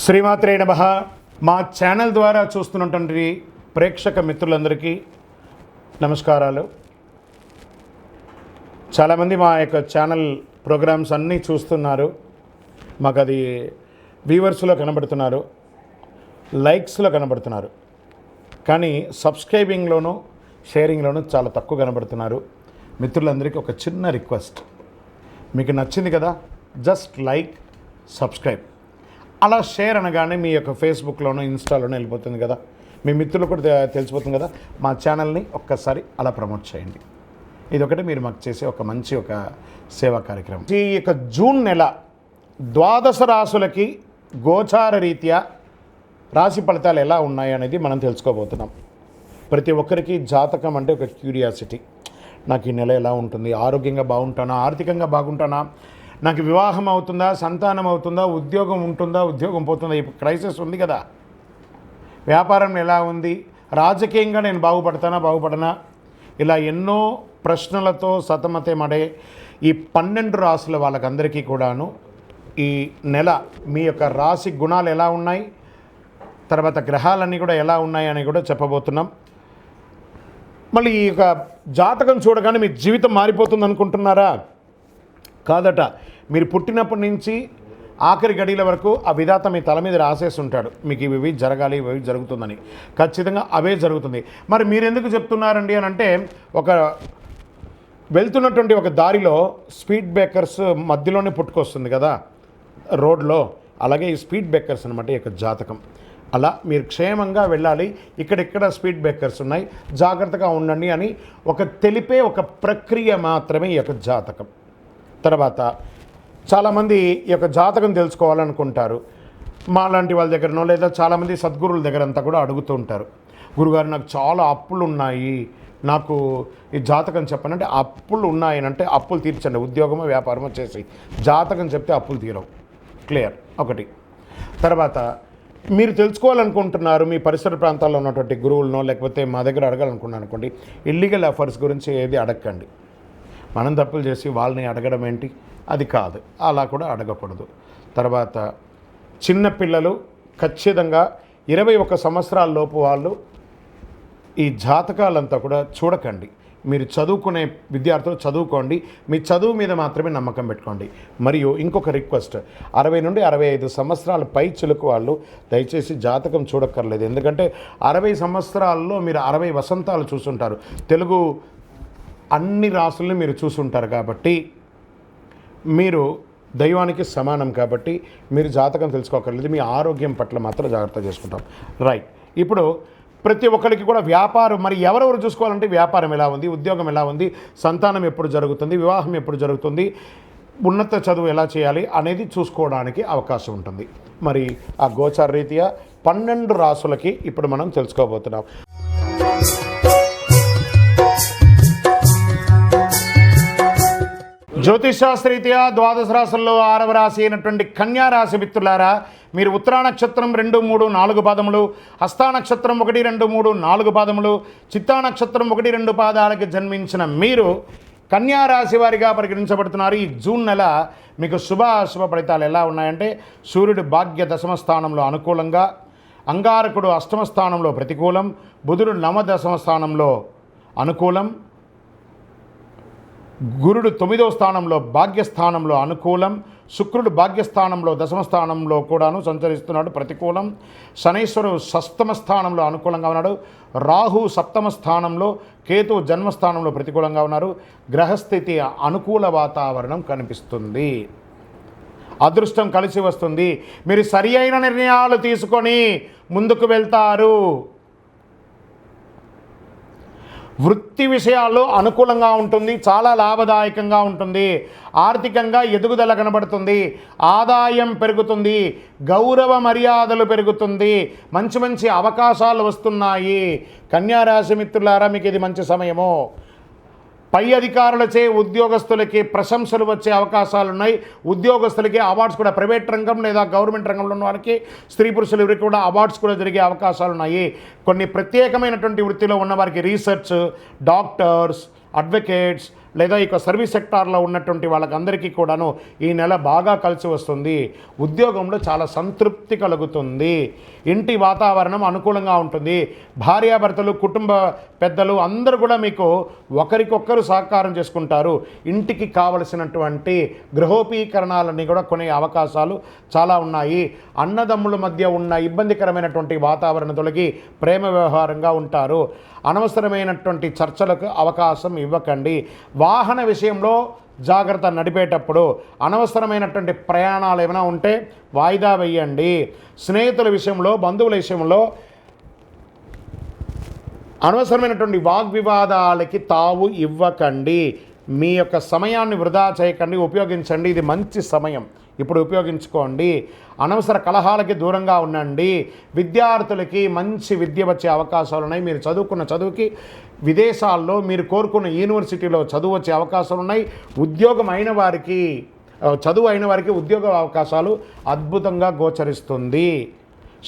శ్రీమాత్రే నమః. మా ఛానల్ ద్వారా చూస్తున్నటువంటి ప్రేక్షక మిత్రులందరికీ నమస్కారాలు. చాలామంది మా యొక్క ఛానల్ ప్రోగ్రామ్స్ అన్నీ చూస్తున్నారు. మాకు అది వ్యూవర్స్లో కనబడుతున్నారు, లైక్స్లో కనబడుతున్నారు, కానీ సబ్స్క్రైబింగ్లోనూ షేరింగ్లోనూ చాలా తక్కువ కనబడుతున్నారు. మిత్రులందరికీ ఒక చిన్న రిక్వెస్ట్, మీకు నచ్చింది కదా, జస్ట్ లైక్, సబ్స్క్రైబ్. అలా షేర్ అనగానే మీ యొక్క ఫేస్బుక్లోనో ఇన్స్టాలోనో వెళ్ళిపోతుంది కదా, మీ మిత్రులు కూడా తెలిసిపోతుంది కదా. మా ఛానల్ని ఒక్కసారి అలా ప్రమోట్ చేయండి. ఇదొకటి మీరు మాకు చేసే ఒక మంచి సేవా కార్యక్రమం. ఈ యొక్క జూన్ నెల ద్వాదశ రాశులకి గోచార రీత్యా రాశి ఫలితాలు ఎలా ఉన్నాయి అనేది మనం తెలుసుకోబోతున్నాం. ప్రతి ఒక్కరికి జాతకం అంటే ఒక క్యూరియాసిటీ. నాకు ఈ నెల ఎలా ఉంటుంది, ఆరోగ్యంగా బాగుంటానా, ఆర్థికంగా బాగుంటానా, నాకు వివాహం అవుతుందా, సంతానం అవుతుందా, ఉద్యోగం ఉంటుందా, ఉద్యోగం పోతుందా, ఈ క్రైసిస్ ఉంది కదా, వ్యాపారం ఎలా ఉంది, రాజకీయంగా నేను బాగుపడనా, ఇలా ఎన్నో ప్రశ్నలతో సతమతమడే ఈ 12 రాశుల వాళ్ళకందరికీ కూడాను ఈ నెల మీ యొక్క రాశి గుణాలు ఎలా ఉన్నాయి, తర్వాత గ్రహాలన్నీ కూడా ఎలా ఉన్నాయి అని కూడా చెప్పబోతున్నాం. మళ్ళీ ఈ యొక్క జాతకం చూడగానే మీ జీవితం మారిపోతుంది అనుకుంటున్నారా? కాదట. మీరు పుట్టినప్పటి నుంచి ఆఖరి గడియల వరకు ఆ విధాత మీ తల మీద రాసేసి ఉంటాడు, మీకు ఇవి జరగాలి, ఇవి జరుగుతుందని. ఖచ్చితంగా అవే జరుగుతుంది. మరి మీరు ఎందుకు చెప్తున్నారండి అని అంటే, వెళ్తున్నటువంటి ఒక దారిలో స్పీడ్ బ్రేకర్స్ మధ్యలోనే పుట్టుకొస్తుంది కదా రోడ్లో, అలాగే ఈ స్పీడ్ బ్రేకర్స్ అనమాట ఈ యొక్క జాతకం. అలా మీరు క్షేమంగా వెళ్ళాలి, ఇక్కడెక్కడ స్పీడ్ బ్రేకర్స్ ఉన్నాయి, జాగ్రత్తగా ఉండండి అని తెలిపే ఒక ప్రక్రియ మాత్రమే ఈ యొక్క జాతకం. తర్వాత చాలామంది ఈ యొక్క జాతకం తెలుసుకోవాలనుకుంటారు. మా లాంటి వాళ్ళ దగ్గరనో లేదా చాలామంది సద్గురువుల దగ్గర అంతా కూడా అడుగుతూ ఉంటారు, గురుగారు నాకు చాలా అప్పులు ఉన్నాయి, నాకు ఈ జాతకం చెప్పండి. అంటే అప్పులు ఉన్నాయని అంటే అప్పులు తీర్చండి, ఉద్యోగమో వ్యాపారమో చేసి జాతకం చెప్తే అప్పులు తీరవు. క్లియర్ ఒకటి. తర్వాత మీరు తెలుసుకోవాలనుకుంటున్నారు, మీ పరిసర ప్రాంతాల్లో ఉన్నటువంటి గురువులనో లేకపోతే మా దగ్గర అడగాలనుకున్నాను అనుకోండి, ఇల్లీగల్ అఫైర్స్ గురించి ఏది అడగండి. మనం తప్పులు చేసి వాళ్ళని అడగడం ఏంటి, అది కాదు, అలా కూడా అడగకూడదు. తర్వాత చిన్నపిల్లలు ఖచ్చితంగా 21 సంవత్సరాల లోపు వాళ్ళు ఈ జాతకాలంతా కూడా చూడకండి. మీరు చదువుకునే విద్యార్థులు చదువుకోండి, మీ చదువు మీద మాత్రమే నమ్మకం పెట్టుకోండి. మరియు ఇంకొక రిక్వెస్ట్, 60 నుండి 65 సంవత్సరాల పై చిలుకు వాళ్ళు దయచేసి జాతకం చూడక్కర్లేదు. ఎందుకంటే 60 సంవత్సరాల్లో మీరు 60 వసంతాలు చూసుంటారు, తెలుగు అన్ని రాసుల్ని మీరు చూసుంటారు. కాబట్టి మీరు దైవానికి సమానం, కాబట్టి మీరు జాతకం తెలుసుకోకర్లేదు. మీ ఆరోగ్యం పట్ల మాత్రం జాగ్రత్త చేసుకుంటాం. రైట్. ఇప్పుడు ప్రతి ఒక్కరికి కూడా వ్యాపారం, మరి ఎవరెవరు చూసుకోవాలంటే వ్యాపారం ఎలా ఉంది, ఉద్యోగం ఎలా ఉంది, సంతానం ఎప్పుడు జరుగుతుంది, వివాహం ఎప్పుడు జరుగుతుంది, ఉన్నత చదువు ఎలా చేయాలి అనేది చూసుకోవడానికి అవకాశం ఉంటుంది. మరి ఆ గోచార రీత్యా 12 రాసులకి ఇప్పుడు మనం తెలుసుకోబోతున్నాం. జ్యోతిషాస్త్రరీత్యా ద్వాదశ రాశుల్లో 6వ రాశి అయినటువంటి కన్యా రాశి మిత్రులారా, మీరు ఉత్తరా నక్షత్రం 2, 3, 4 పాదములు, హస్తా నక్షత్రం 1, 2, 3, 4 పాదములు, చిత్తా నక్షత్రం 1, 2 పాదాలకి జన్మించిన మీరు కన్యా రాశి వారిగా పరిగణించబడుతున్నారు. ఈ జూన్ నెల మీకు శుభాశుభ ఫలితాలు ఎలా ఉన్నాయంటే, సూర్యుడు భాగ్య 10వ స్థానంలో అనుకూలంగా, అంగారకుడు 8వ స్థానంలో ప్రతికూలం, బుధుడు 9వ స్థానంలో అనుకూలం, గురుడు 9వ స్థానంలో భాగ్యస్థానంలో అనుకూలం, శుక్రుడు భాగ్యస్థానంలో 10వ స్థానంలో కూడాను సంచరిస్తున్నాడు ప్రతికూలం, శనైశ్వరుడు 6వ స్థానంలో అనుకూలంగా ఉన్నాడు, రాహు 7వ స్థానంలో, కేతు జన్మస్థానంలో ప్రతికూలంగా ఉన్నారు. గ్రహస్థితి అనుకూల వాతావరణం కనిపిస్తుంది, అదృష్టం కలిసి వస్తుంది, మీరు సరి అయిన నిర్ణయాలు తీసుకొని ముందుకు వెళ్తారు. వృత్తి విషయాల్లో అనుకూలంగా ఉంటుంది, చాలా లాభదాయకంగా ఉంటుంది, ఆర్థికంగా ఎదుగుదల కనబడుతుంది, ఆదాయం పెరుగుతుంది, గౌరవ మర్యాదలు పెరుగుతుంది, మంచి మంచి అవకాశాలు వస్తున్నాయి. కన్యా రాశి మిత్రులారా, మీకు ఇది మంచి సమయము. పై అధికారులచే ఉద్యోగస్తులకి ప్రశంసలు వచ్చే అవకాశాలు ఉన్నాయి. ఉద్యోగస్తులకి అవార్డ్స్ కూడా, ప్రైవేట్ రంగం లేదా గవర్నమెంట్ రంగంలో ఉన్న వారికి, స్త్రీ పురుషులు ఎవరికి కూడా అవార్డ్స్ కూడా జరిగే అవకాశాలు ఉన్నాయి. కొన్ని ప్రత్యేకమైనటువంటి వృత్తిలో ఉన్న వారికి రీసెర్చ్, డాక్టర్స్, అడ్వకేట్స్, లేదా ఇక సర్వీస్ సెక్టార్లో ఉన్నటువంటి వాళ్ళకందరికీ కూడాను ఈ నెల బాగా కలిసి వస్తుంది. ఉద్యోగంలో చాలా సంతృప్తి కలుగుతుంది. ఇంటి వాతావరణం అనుకూలంగా ఉంటుంది. భార్యాభర్తలు, కుటుంబ పెద్దలు అందరూ కూడా మీకు ఒకరికొకరు సహకారం చేసుకుంటారు. ఇంటికి కావలసినటువంటి గృహోపీకరణాలన్నీ కూడా కొనే అవకాశాలు చాలా ఉన్నాయి. అన్నదమ్ముల మధ్య ఉన్న ఇబ్బందికరమైనటువంటి వాతావరణం తొలగి ప్రేమ వ్యవహారంగా ఉంటారు. అనవసరమైనటువంటి చర్చలకు అవకాశం ఇవ్వకండి. వాహన విషయంలో జాగ్రత్త. నడిపేటప్పుడు అనవసరమైనటువంటి ప్రయాణాలు ఏమైనా ఉంటే వాయిదా వేయండి. స్నేహితుల విషయంలో, బంధువుల విషయంలో అనవసరమైనటువంటి వాగ్వివాదాలకి తావు ఇవ్వకండి. మీ యొక్క సమయాన్ని వృధా చేయకండి, ఉపయోగించండి. ఇది మంచి సమయం, ఇప్పుడు ఉపయోగించుకోండి. అనవసర కలహాలకి దూరంగా ఉండండి. విద్యార్థులకి మంచి విద్య వచ్చే అవకాశాలు ఉన్నాయి. మీరు చదువుకున్న చదువుకి విదేశాల్లో మీరు కోరుకున్న యూనివర్సిటీలో చదువు వచ్చే అవకాశాలు ఉన్నాయి. ఉద్యోగం అయిన వారికి, చదువు అయిన వారికి ఉద్యోగ అవకాశాలు అద్భుతంగా గోచరిస్తుంది.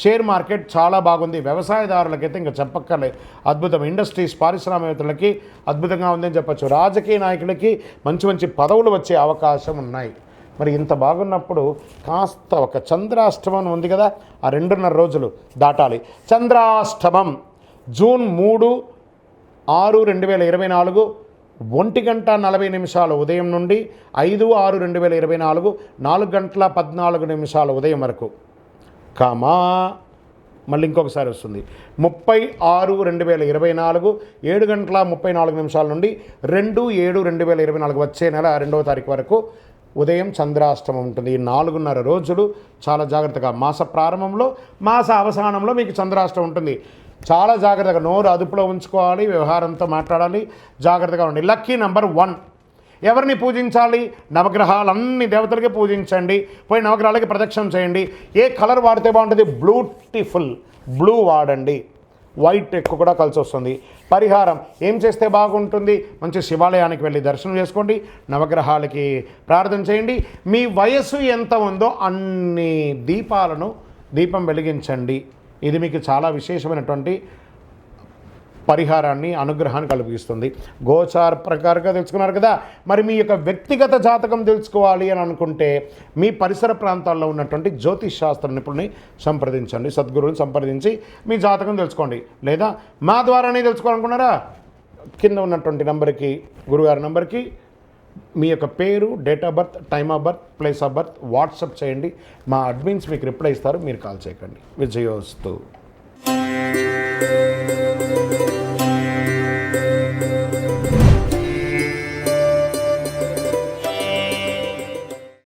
షేర్ మార్కెట్ చాలా బాగుంది. వ్యవసాయదారులకైతే ఇంకా చెప్పక్కర్లేదు, అద్భుతం. ఇండస్ట్రీస్, పారిశ్రామికవేత్తలకి అద్భుతంగా ఉందని చెప్పచ్చు. రాజకీయ నాయకులకి మంచి మంచి పదవులు వచ్చే అవకాశం ఉన్నాయి. మరి ఇంత బాగున్నప్పుడు కాస్త ఒక చంద్రాష్టమం ఉంది కదా, ఆ 2.5 రోజులు దాటాలి. చంద్రాష్టమం జూన్ 3, 6, 2024 1:40 ఉదయం నుండి 5, 6, 2024 4:14 ఉదయం వరకు. కామా మళ్ళీ ఇంకొకసారి వస్తుంది 30, 6, 2024 7:34 నుండి 2, 7, 2024 వచ్చే నెల 2వ తారీఖు వరకు ఉదయం చంద్రాష్టమం ఉంటుంది. ఈ 4.5 రోజులు చాలా జాగ్రత్తగా. మాస ప్రారంభంలో, మాస అవసానంలో మీకు చంద్రాష్టమం ఉంటుంది. చాలా జాగ్రత్తగా నోరు అదుపులో ఉంచుకోవాలి, వ్యవహారంతో మాట్లాడాలి, జాగ్రత్తగా ఉండండి. Lucky number 1. ఎవరిని పూజించాలి? నవగ్రహాలన్నీ దేవతలకి పూజించండి. పోయి నవగ్రహాలకి ప్రదక్షిణం చేయండి. ఏ కలర్ వాడితే బాగుంటుంది? బ్యూటిఫుల్ బ్లూ వాడండి. వైట్ ఎక్కువ కూడా కలిసి వస్తుంది. పరిహారం ఏం చేస్తే బాగుంటుంది? మంచి శివాలయానికి వెళ్ళి దర్శనం చేసుకోండి, నవగ్రహాలకి ప్రార్థన చేయండి. మీ వయస్సు ఎంత ఉందో అన్ని దీపం వెలిగించండి. ఇది మీకు చాలా విశేషమైనటువంటి పరిహారాన్ని, అనుగ్రహాన్ని కలిగిస్తుంది. గోచార ప్రకారంగా తెలుసుకున్నారు కదా. మరి మీ యొక్క వ్యక్తిగత జాతకం తెలుసుకోవాలి అని అనుకుంటే మీ పరిసర ప్రాంతాల్లో ఉన్నటువంటి జ్యోతిష్ శాస్త్ర నిపుణుని సంప్రదించండి. సద్గురువుని సంప్రదించి మీ జాతకం తెలుసుకోండి. లేదా మా ద్వారానే తెలుసుకోవాలనుకున్నారా? కింద ఉన్నటువంటి నంబర్కి, గురుగారి నంబర్కి మీ యొక్క పేరు, date of birth, time of birth, place of birth WhatsApp చేయండి. మా అడ్మిన్స్ మీకు రిప్లై ఇస్తారు. మీరు కాల్ చేయకండి. విజయోస్తు.